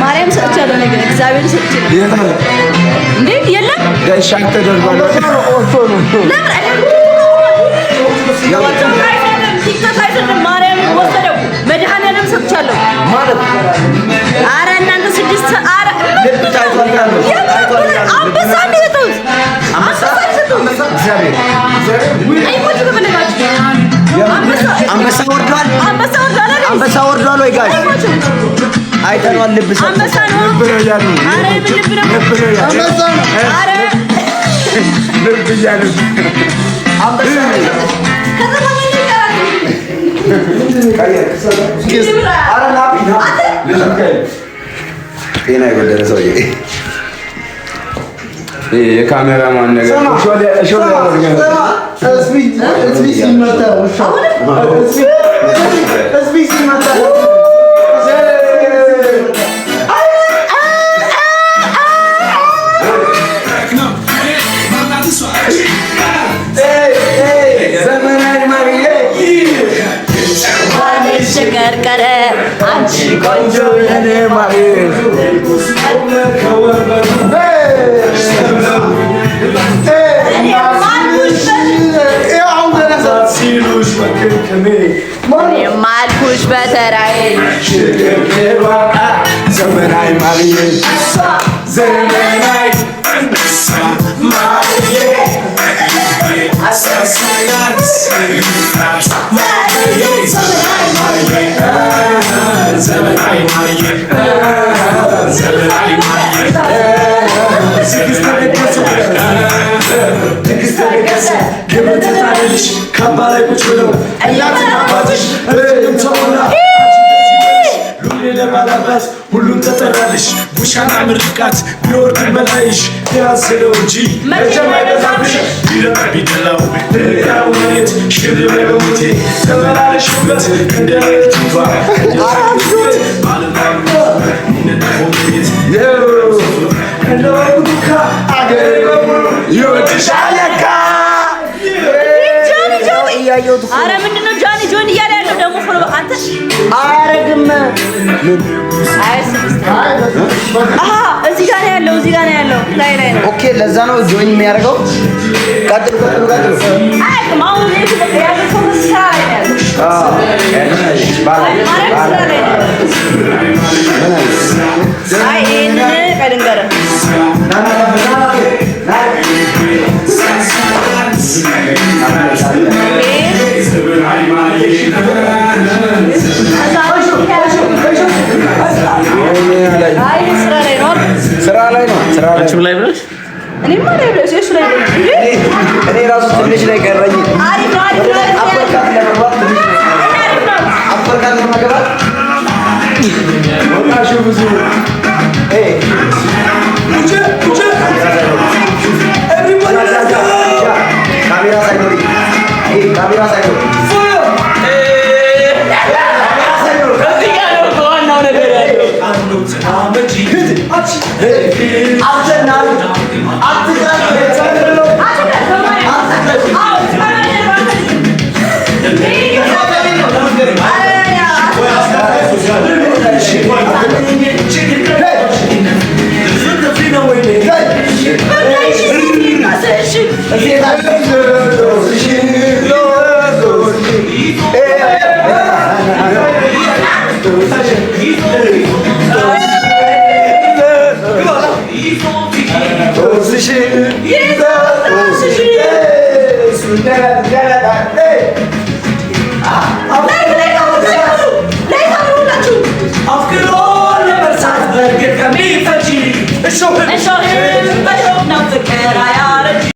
ማርያም ሰጥቻለሁ ነገር እግዚአብሔር ሰጥቻለሁ እንዴ የለም ጋሻን ተደርጓል ማርያም ወሰደው መድኃኒዓለም ሰጥቻለሁ ማለት ኧረ እናንተ ስድስት ኧረ አንበሳ ነው እግዚአብሔር አይሞት ተመለካችሁ አንበሳ ወርዷል አንበሳ ወርዷል ወይ ጋሽ አይተናል ልብስ አንበሳ ነው ልብ ነው ያሉ አረ ልብ ነው አንበሳ ነው አረ ልብ ያሉ አንበሳ አረ ናቢ ጤና የጎደለ ሰውዬ የካሜራማን ነገር ቀረ አንቺ ቆንጆ የኔ ማሪ ማልኩሽ በተራዬ ዘመናዊ ማሪዬ ዘመናዊ ማሪዬ አሳስናት ዘመናዊ ማሪዬ ሁሉም ተጠራልሽ ቡሻና ምርቃት ቢወርድ በላይሽ ያስለው እንጂ መቼም አይበዛብሽ ቢረባ ቢደላው ደጋው መሬት ሽርበ በሞቴ ተመላለሽበት እንደ ሌሊቷ አራሱት ባለማሙ እንደሆነት እንደወዱካ አገሬ በሙሉ ይወድሻል ለካ እያየሁት ኧረ ምንድን ነው ጆኒ ጆኒ እያለ ያለው ደግሞ ፎሎ አንተ አያረግም እዚህ ጋር ነው ያለው ላይ ነው። ኦኬ ለዛ ነው ጆይን የሚያደርገው። ቀጥሉ አያውቅም። አሁን ያለው ሰው ስራ ላይ ነው ስራ ላይ ነው። አንቺም ላይ ብለሽ እኔማ ላይ ብለሽ እሱ ላይ ብለሽ እኔ ራሱ ትንሽ ላይ ቀረኝ። አሪፍ ነው። አፈርካት ለመግባት ትንሽ ነው። አፈርካት ለመግባት ወጣሽ ብዙ ካሜራ ሳይኖር ካሜራ ሳይኖር Hey!